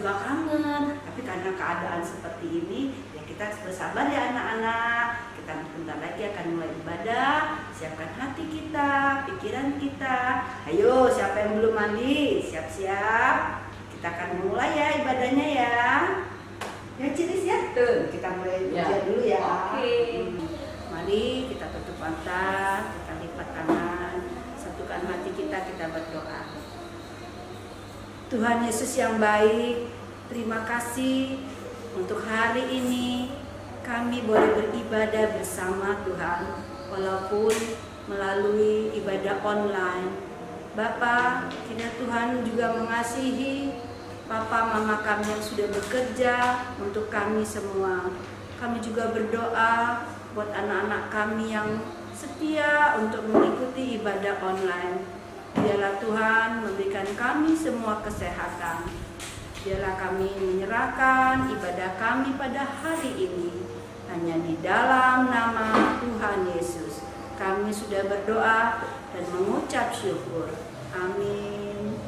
juga kangen, tapi karena keadaan seperti ini, ya kita bersabar ya anak-anak. Kita bentar lagi akan mulai ibadah. Siapkan hati kita, pikiran kita. Ayo, siapa yang belum mandi? Siap-siap. Kita akan mulai ya ibadahnya ya. Ya Ciris ya, tuh kita mulai ujian dulu ya. Oke. Mari kita tutup mata, kita lipat tangan, satukan hati kita berdoa. Tuhan Yesus yang baik, terima kasih untuk hari ini kami boleh beribadah bersama Tuhan, walaupun melalui ibadah online. Bapa, kiranya Tuhan juga mengasihi Papa Mama kami yang sudah bekerja untuk kami semua. Kami juga berdoa buat anak-anak kami yang setia untuk mengikuti ibadah online. Biarlah Tuhan memberikan kami semua kesehatan. Biarlah kami menyerahkan ibadah kami pada hari ini hanya di dalam nama Tuhan Yesus. Kami sudah berdoa dan mengucap syukur. Amin.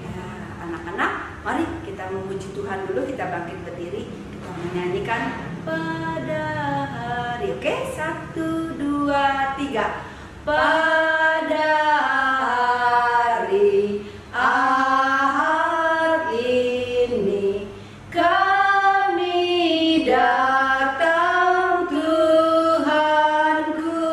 Ya, anak-anak, mari kita memuji Tuhan dulu. Kita bangkit berdiri, kita menyanyikan pada hari. Oke, 1, 2, 3. Pada hari Ahad ini kami datang Tuhanku.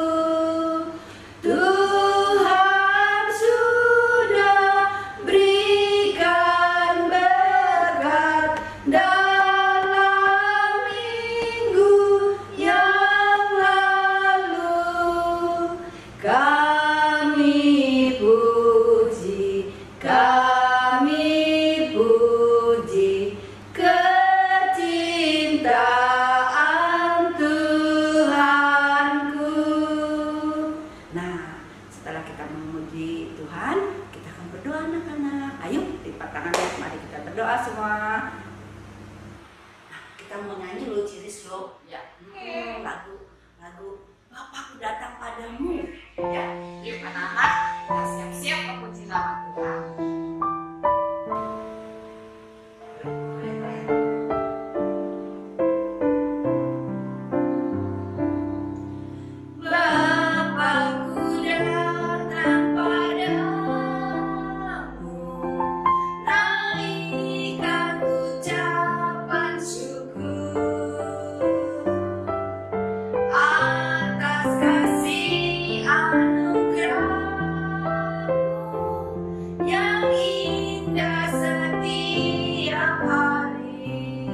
Tuhan sudah berikan berkat dalam minggu yang lalu. Kami puji kecintaan Tuhanku. Nah, setelah kita memuji Tuhan, kita akan berdoa anak-anak. Ayo, lipat tangan ya, mari kita berdoa semua. Nah, kita mau nyanyi lo Ciris lo. Ya. Lagu Bapakku datang padamu. Ya, yuk anak-anak, kita siap-siap memuji nama Tuhan. Bapakku datang padamu, naikkan ucapan syukur atas kasih anugerah-Mu yang indah setiap hari.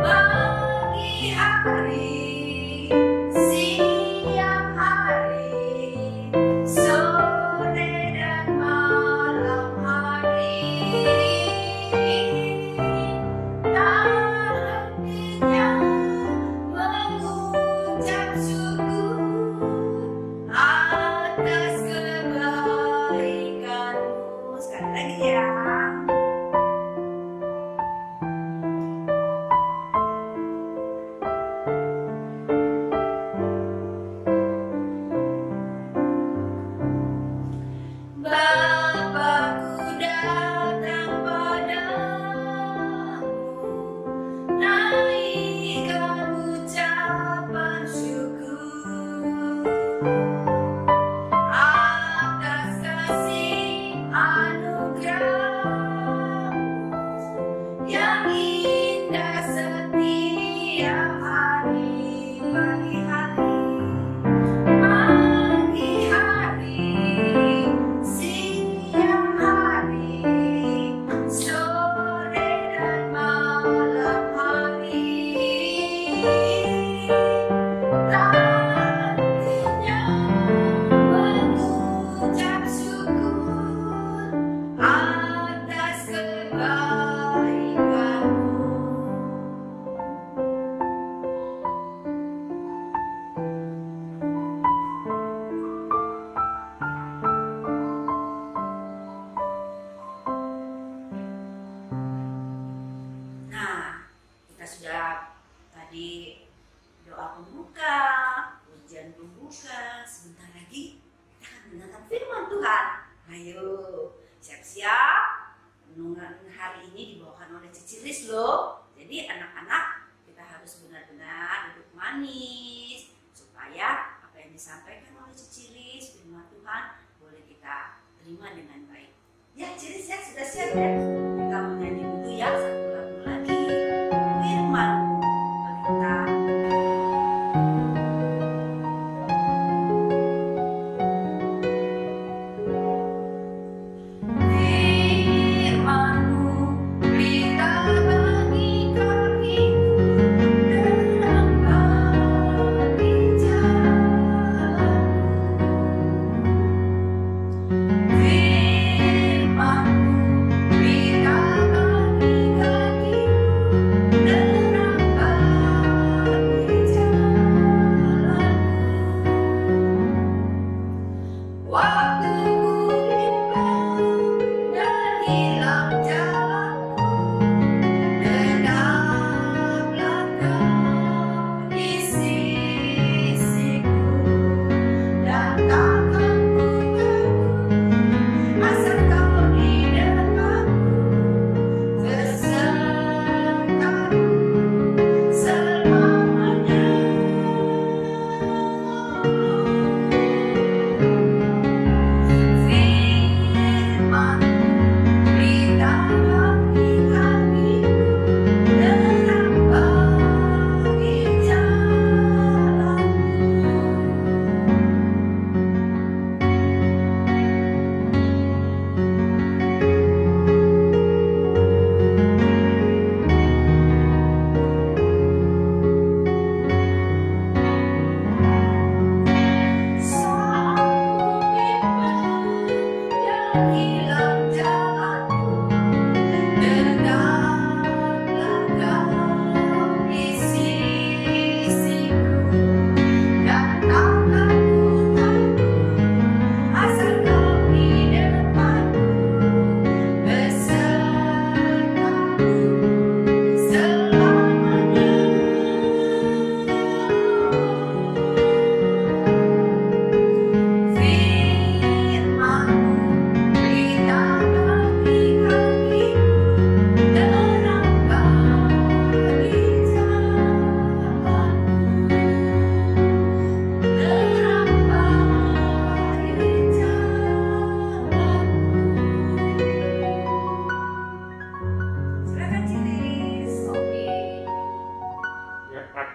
Pagi hari, siang hari, sore dan malam hari, tak hentinya mengucap syukur atas kebaikan-Mu. Sekali lagi ya. Bapakku datang padamu, naikkan ucapan syukur atas kasih anugerah-Mu yang indah setiap hari. Pagi hari, siang hari, sore dan malam hari, tak hentinya mengucap syukur atas kebaikan-Mu. Nah, kita sudah tadi doa pembuka, ujian pembuka. Sebentar lagi kita akan mendengarkan firman Tuhan. Ayo, siap-siap siap-siap. Renungan hari ini dibawakan oleh Cici Riz loh. Jadi anak-anak kita harus benar-benar duduk manis supaya apa yang disampaikan oleh Cici Riz, firman Tuhan boleh kita terima dengan baik. Ya Cici Riz ya, sudah siap ya? Kita menyanyi dulu ya satu lagu lagi. Firman kita.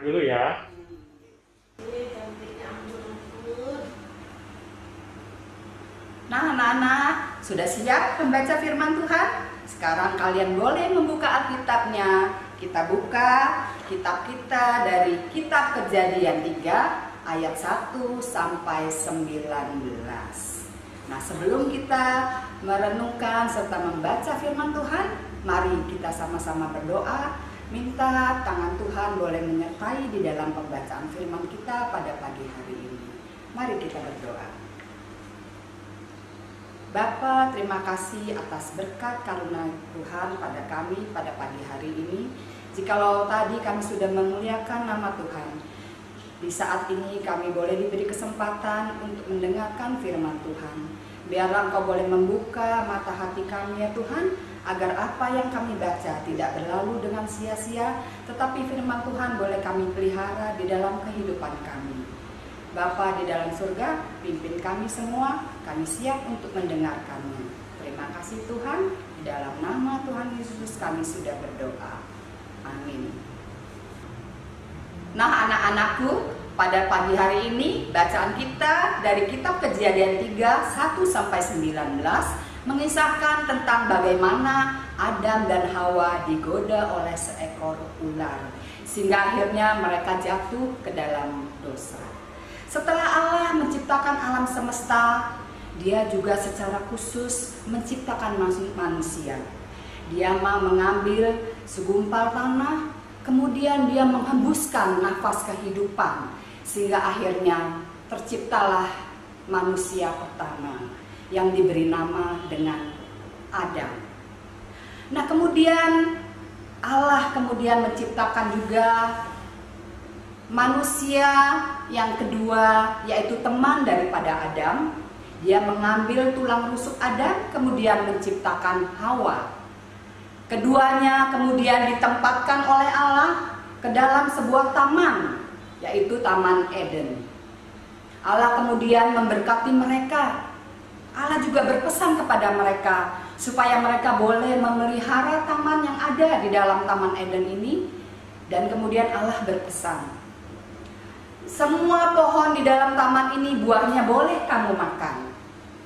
Dulu ya. Nah anak-anak, sudah siap membaca firman Tuhan? Sekarang kalian boleh membuka Alkitabnya. Kita buka kitab kita dari kitab Kejadian 3 ayat 1 sampai 19. Nah sebelum kita merenungkan serta membaca firman Tuhan, mari kita sama-sama berdoa. Minta tangan Tuhan boleh menyertai di dalam pembacaan firman kita pada pagi hari ini. Mari kita berdoa. Bapa, terima kasih atas berkat karunia Tuhan pada kami pada pagi hari ini. Jikalau tadi kami sudah memuliakan nama Tuhan, di saat ini kami boleh diberi kesempatan untuk mendengarkan firman Tuhan. Biarlah Engkau boleh membuka mata hati kami ya Tuhan, agar apa yang kami baca tidak berlalu dengan sia-sia, tetapi firman Tuhan boleh kami pelihara di dalam kehidupan kami. Bapa di dalam surga, pimpin kami semua, kami siap untuk mendengarkannya. Terima kasih Tuhan, di dalam nama Tuhan Yesus kami sudah berdoa. Amin. Nah anak-anakku, pada pagi hari ini bacaan kita dari kitab Kejadian 3, 1-19 mengisahkan tentang bagaimana Adam dan Hawa digoda oleh seekor ular, sehingga akhirnya mereka jatuh ke dalam dosa. Setelah Allah menciptakan alam semesta, Dia juga secara khusus menciptakan manusia. Dia mau mengambil segumpal tanah, kemudian Dia menghembuskan nafas kehidupan, sehingga akhirnya terciptalah manusia pertama yang diberi nama dengan Adam. Nah kemudian Allah menciptakan juga manusia yang kedua, yaitu teman daripada Adam, Dia mengambil tulang rusuk Adam, kemudian menciptakan Hawa. Keduanya kemudian ditempatkan oleh Allah ke dalam sebuah taman, yaitu Taman Eden. Allah kemudian memberkati mereka. Allah juga berpesan kepada mereka supaya mereka boleh memelihara taman yang ada di dalam Taman Eden ini. Dan kemudian Allah berpesan, semua pohon di dalam taman ini buahnya boleh kamu makan,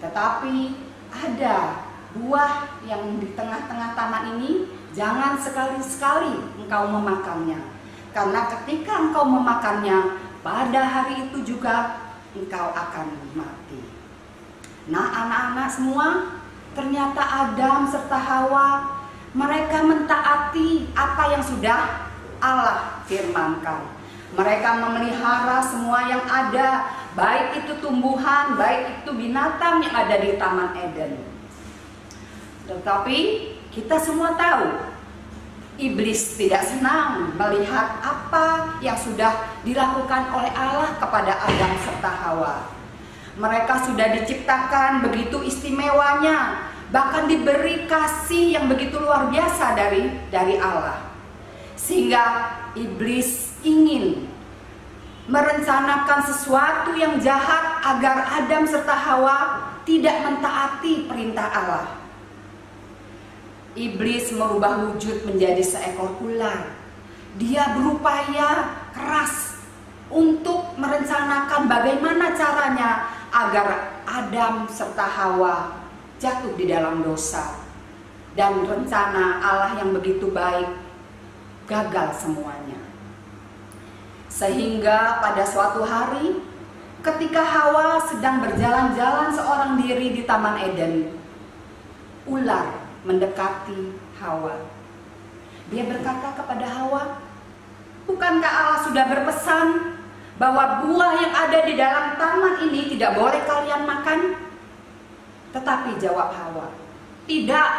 tetapi ada buah yang di tengah-tengah taman ini jangan sekali-sekali engkau memakannya, karena ketika engkau memakannya, pada hari itu juga engkau akan mati. Nah, anak-anak semua, ternyata Adam serta Hawa mereka mentaati apa yang sudah Allah firmankan. Mereka memelihara semua yang ada, baik itu tumbuhan, baik itu binatang yang ada di Taman Eden. Tetapi kita semua tahu, iblis tidak senang melihat apa yang sudah dilakukan oleh Allah kepada Adam serta Hawa. Mereka sudah diciptakan begitu istimewanya, bahkan diberi kasih yang begitu luar biasa dari Allah. Sehingga iblis ingin merencanakan sesuatu yang jahat agar Adam serta Hawa tidak mentaati perintah Allah. Iblis merubah wujud menjadi seekor ular. Dia berupaya keras untuk merencanakan bagaimana caranya agar Adam serta Hawa jatuh di dalam dosa. Dan rencana Allah yang begitu baik gagal semuanya. Sehingga pada suatu hari ketika Hawa sedang berjalan-jalan seorang diri di Taman Eden, ular mendekati Hawa. Dia berkata kepada Hawa, bukankah Allah sudah berpesan bahwa buah yang ada di dalam taman ini tidak boleh kalian makan? Tetapi jawab Hawa, tidak,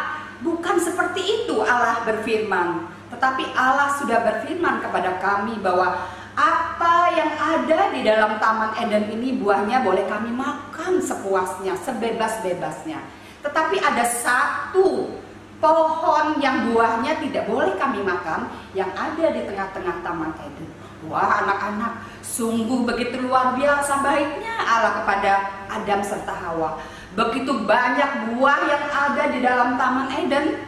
bukan seperti itu Allah berfirman. Tetapi Allah sudah berfirman kepada kami bahwa apa yang ada di dalam Taman Eden ini buahnya boleh kami makan sepuasnya, sebebas-bebasnya. Tetapi ada satu pohon yang buahnya tidak boleh kami makan, yang ada di tengah-tengah Taman Eden. Wah, anak-anak, sungguh begitu luar biasa baiknya Allah kepada Adam serta Hawa. Begitu banyak buah yang ada di dalam Taman Eden,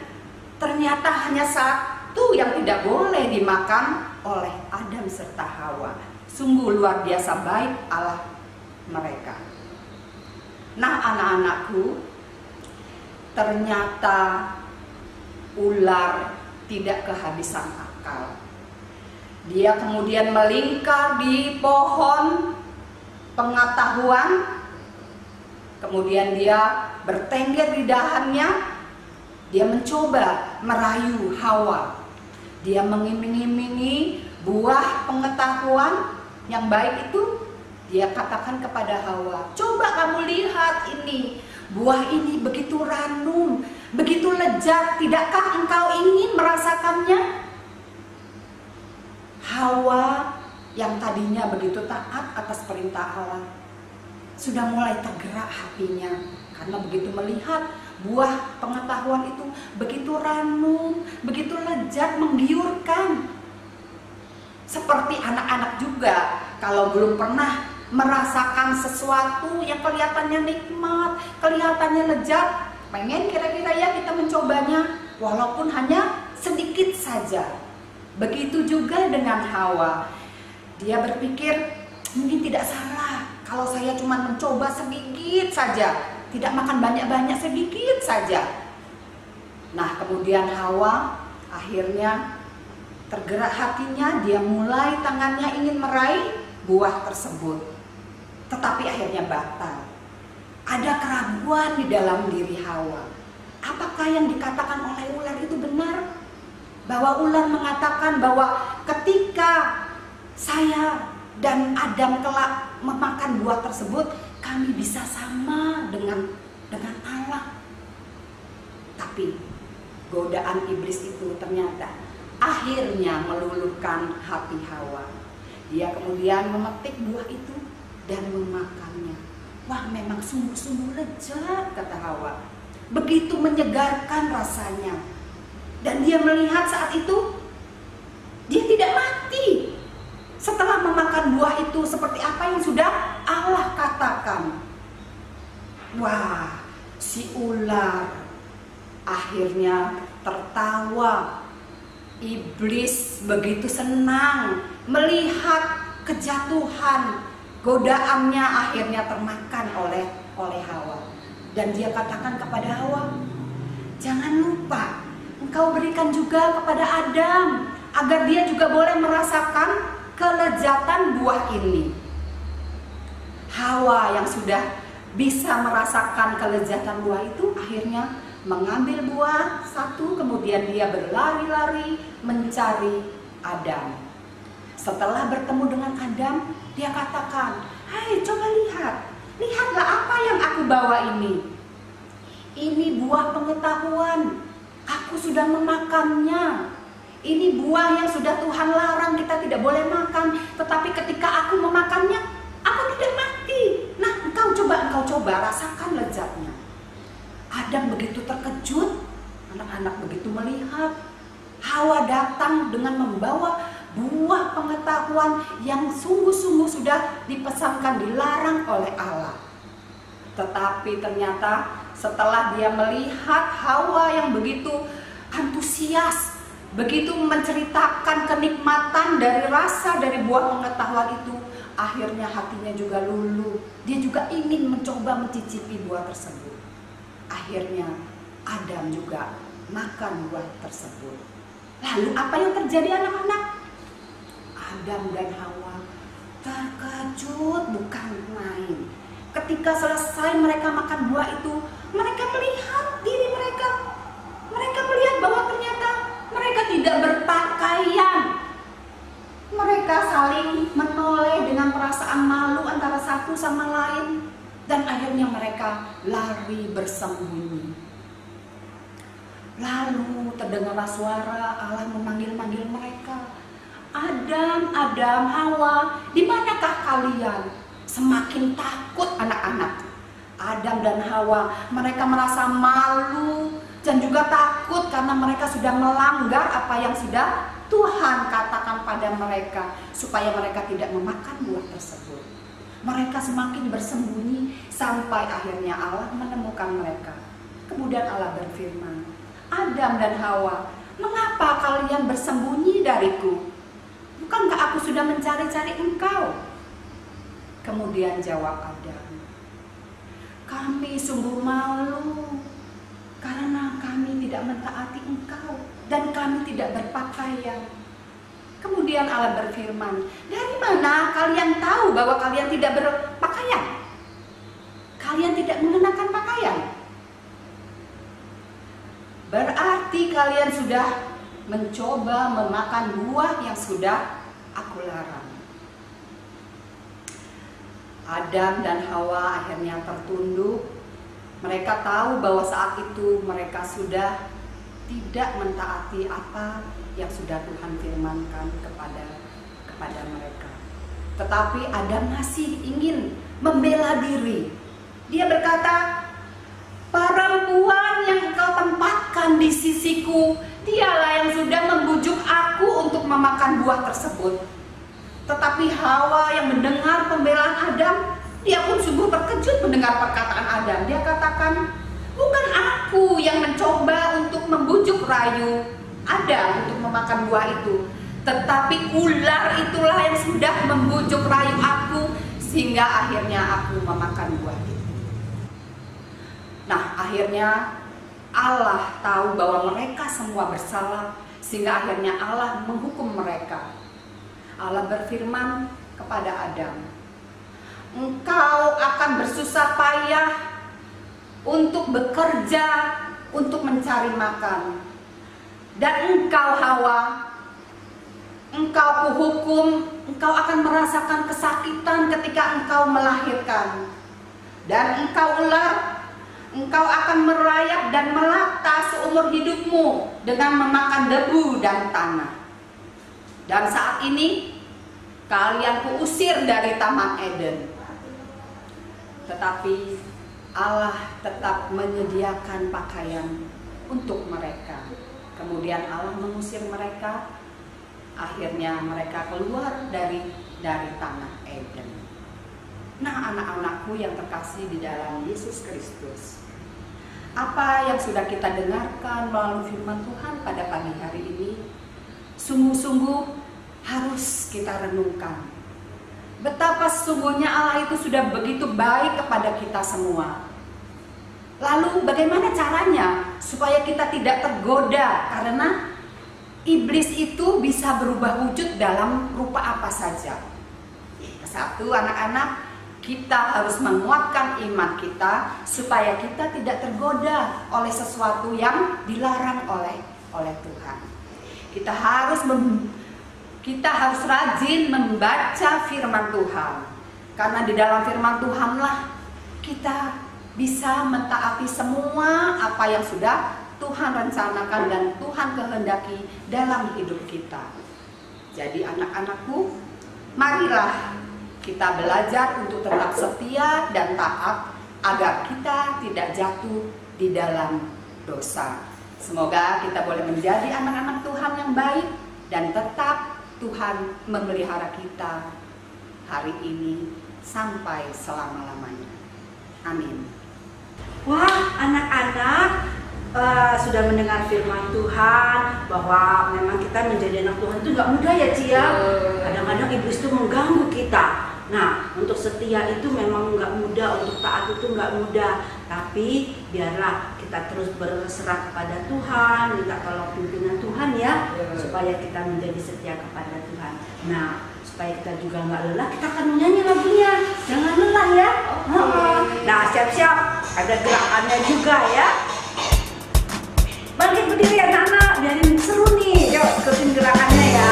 ternyata hanya satu yang tidak boleh dimakan oleh Adam serta Hawa. Sungguh luar biasa baik Allah mereka. Nah, anak-anakku, ternyata ular tidak kehabisan akal. Dia kemudian melingkar di pohon pengetahuan. Kemudian dia bertengger di dahannya. Dia mencoba merayu Hawa. Dia mengiming-imingi buah pengetahuan yang baik itu. Dia katakan kepada Hawa, coba kamu lihat ini. Buah ini begitu ranum, begitu lezat. Tidakkah engkau ingin merasakannya? Hawa yang tadinya begitu taat atas perintah Allah sudah mulai tergerak hatinya, karena begitu melihat buah pengetahuan itu begitu ranum, begitu lezat, menggiurkan. Seperti anak-anak juga, kalau belum pernah merasakan sesuatu yang kelihatannya nikmat, kelihatannya lezat, pengen kira-kira ya kita mencobanya, walaupun hanya sedikit saja. Begitu juga dengan Hawa. Dia berpikir, mungkin tidak salah kalau saya cuma mencoba sedikit saja, tidak makan banyak-banyak, sedikit saja. Nah, kemudian Hawa akhirnya tergerak hatinya, dia mulai tangannya ingin meraih buah tersebut. Tetapi akhirnya batal. Ada keraguan di dalam diri Hawa. Apakah yang dikatakan oleh ular itu benar? Bahwa ular mengatakan bahwa ketika saya dan Adam kelak memakan buah tersebut, kami bisa sama dengan Allah. Tapi godaan iblis itu ternyata akhirnya meluluhkan hati Hawa. Dia kemudian memetik buah itu dan memakannya. Wah, memang sungguh-sungguh lezat, kata Hawa. Begitu menyegarkan rasanya. Dan dia melihat saat itu, dia tidak mati. Setelah memakan buah itu seperti apa yang sudah Allah katakan. Wah, si ular akhirnya tertawa. Iblis begitu senang melihat kejatuhan, godaannya akhirnya termakan oleh Hawa. Dan dia katakan kepada Hawa, jangan lupa engkau berikan juga kepada Adam, agar dia juga boleh merasakan kelezatan buah ini. Hawa yang sudah bisa merasakan kelezatan buah itu akhirnya mengambil buah satu, kemudian dia berlari-lari mencari Adam. Setelah bertemu dengan Adam, dia katakan, "Hai, coba lihatlah apa yang aku bawa ini. Ini buah pengetahuan. Aku sudah memakannya. Ini buah yang sudah Tuhan larang kita tidak boleh makan. Tetapi ketika aku memakannya, aku tidak mati. Nah, engkau coba rasakan lezatnya." Adam begitu terkejut. Anak-anak begitu melihat Hawa datang dengan membawa buah pengetahuan yang sungguh-sungguh sudah dipesankan, dilarang oleh Allah. Tetapi ternyata setelah dia melihat Hawa yang begitu antusias, begitu menceritakan kenikmatan dari rasa dari buah pengetahuan itu, akhirnya hatinya juga luluh. Dia juga ingin mencoba mencicipi buah tersebut. Akhirnya Adam juga makan buah tersebut. Lalu apa yang terjadi, anak-anak? Adam dan Hawa terkejut bukan main. Ketika selesai mereka makan buah itu, mereka melihat diri mereka. Mereka melihat bahwa ternyata mereka tidak berpakaian. Mereka saling menoleh dengan perasaan malu antara satu sama lain. Dan akhirnya mereka lari bersembunyi. Lalu terdengarlah suara Allah memanggil-manggil mereka. Adam, Hawa, di manakah kalian? Semakin takut anak-anak. Adam dan Hawa, mereka merasa malu dan juga takut karena mereka sudah melanggar apa yang sudah Tuhan katakan pada mereka, supaya mereka tidak memakan buah tersebut. Mereka semakin bersembunyi sampai akhirnya Allah menemukan mereka. Kemudian Allah berfirman, "Adam dan Hawa, mengapa kalian bersembunyi dariku? Bukankah aku sudah mencari-cari engkau?" Kemudian jawab Adam, "Kami sungguh malu karena kami tidak mentaati engkau dan kami tidak berpakaian." Kemudian Allah berfirman, "Dari mana kalian tahu bahwa kalian tidak berpakaian? Kalian tidak mengenakan pakaian? Berarti kalian sudah mencoba memakan buah yang sudah aku larang." Adam dan Hawa akhirnya tertunduk. Mereka tahu bahwa saat itu mereka sudah tidak mentaati apa yang sudah Tuhan firmankan kepada mereka. Tetapi Adam masih ingin membela diri. Dia berkata, "Perempuan yang engkau tempatkan di sisiku, dialah yang sudah membujuk aku untuk memakan buah tersebut." Tetapi Hawa yang mendengar pembelaan Adam, dia pun sungguh terkejut mendengar perkataan Adam. Dia katakan, "Bukan aku yang mencoba untuk membujuk rayu Adam untuk memakan buah itu, tetapi ular itulah yang sudah membujuk rayu aku sehingga akhirnya aku memakan buah itu." Nah, akhirnya Allah tahu bahwa mereka semua bersalah, sehingga akhirnya Allah menghukum mereka. Allah berfirman kepada Adam, "Engkau akan bersusah payah untuk bekerja, untuk mencari makan. Dan engkau Hawa, engkau kuhukum, engkau akan merasakan kesakitan ketika engkau melahirkan. Dan engkau ular, engkau akan merayap dan melata seumur hidupmu dengan memakan debu dan tanah. Dan saat ini kalian kuusir dari Taman Eden." tetapi Allah tetap menyediakan pakaian untuk mereka. Kemudian Allah mengusir mereka, akhirnya mereka keluar dari tanah Eden. Nah, anak-anakku yang terkasih di dalam Yesus Kristus, apa yang sudah kita dengarkan melalui firman Tuhan pada pagi hari ini sungguh-sungguh harus kita renungkan. Betapa sesungguhnya Allah itu sudah begitu baik kepada kita semua. Lalu bagaimana caranya supaya kita tidak tergoda, karena iblis itu bisa berubah wujud dalam rupa apa saja. Satu, anak-anak, kita harus menguatkan iman kita supaya kita tidak tergoda oleh sesuatu yang dilarang oleh Tuhan. Kita harus rajin membaca firman Tuhan, karena di dalam firman Tuhanlah kita bisa mentaati semua apa yang sudah Tuhan rencanakan dan Tuhan kehendaki dalam hidup kita. Jadi anak-anakku, marilah kita belajar untuk tetap setia dan taat agar kita tidak jatuh di dalam dosa. Semoga kita boleh menjadi anak-anak Tuhan yang baik dan tetap Tuhan memelihara kita hari ini sampai selama-lamanya. Amin. Wah, anak-anak sudah mendengar firman Tuhan bahwa memang kita menjadi anak Tuhan itu nggak mudah ya, Cia. Kadang-kadang iblis itu mengganggu kita. Nah, untuk setia itu memang nggak mudah, untuk taat itu nggak mudah. Tapi biarlah kita terus berserah kepada Tuhan, minta tolong pimpinan Tuhan ya, supaya kita menjadi setia kepada Tuhan. Nah, supaya kita juga nggak lelah, kita akan menyanyi lagunya. Jangan lelah ya. Nah, siap-siap, ada gerakannya juga ya. Bangkit berdiri anak-anak, biarin seru nih. Yuk, ikutin gerakannya ya.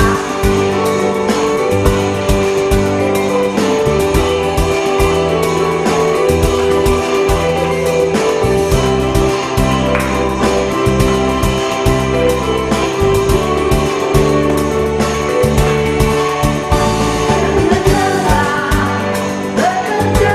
Bekerja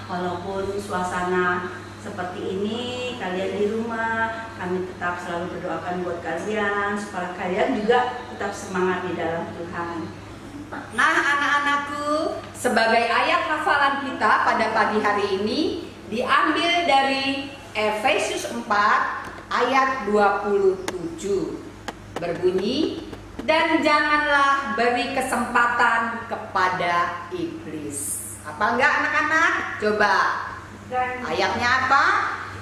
walaupun suasana seperti ini, kalian di rumah, kami tetap selalu berdoakan buat kalian supaya kalian juga tetap semangat di dalam Tuhan. Nah, anak-anakku, sebagai ayat hafalan kita pada pagi hari ini diambil dari Efesus 4 ayat 27. Berbunyi, dan janganlah beri kesempatan kepada iblis. Apa enggak anak-anak? Coba. Ayatnya apa?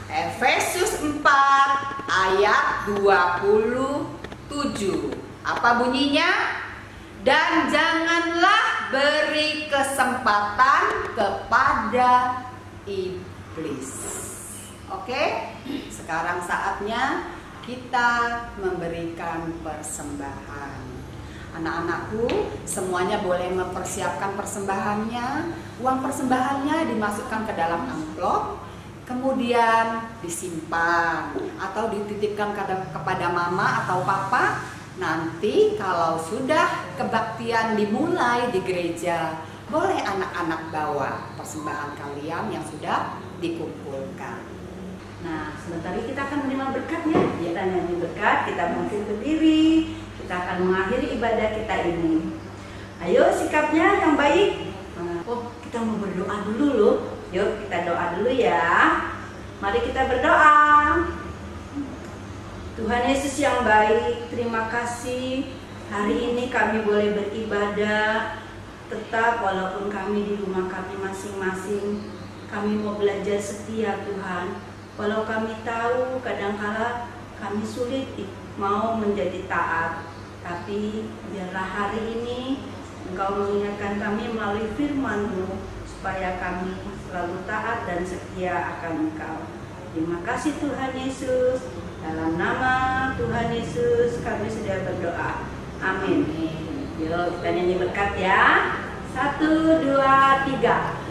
Efesus 4 ayat 27. Apa bunyinya? Dan janganlah beri kesempatan kepada iblis. Oke? Sekarang saatnya kita memberikan persembahan. Anak-anakku, semuanya boleh mempersiapkan persembahannya. Uang persembahannya dimasukkan ke dalam amplop, kemudian disimpan atau dititipkan kepada mama atau papa. Nanti kalau sudah kebaktian dimulai di gereja, boleh anak-anak bawa persembahan kalian yang sudah dikumpulkan. Nah, sebentar lagi kita akan menerima berkatnya. Kita nyanyi berkat, kita bangkit berdiri, kita akan mengakhiri ibadah kita ini. Ayo sikapnya yang baik. Oh, kita mau berdoa dulu loh. Yuk kita doa dulu ya. Mari kita berdoa. Tuhan Yesus yang baik, terima kasih hari ini kami boleh beribadah. Tetap walaupun kami di rumah kami masing-masing, kami mau belajar setia Tuhan. Walau kami tahu kadangkala kami sulit mau menjadi taat, tapi biarlah hari ini Engkau mengingatkan kami melalui firman-Mu supaya kami selalu taat dan setia akan Engkau. Terima kasih Tuhan Yesus. Dalam nama Tuhan Yesus kami sudah berdoa. Amin. Yuk kita nyanyi berkat ya. 1, 2, 3.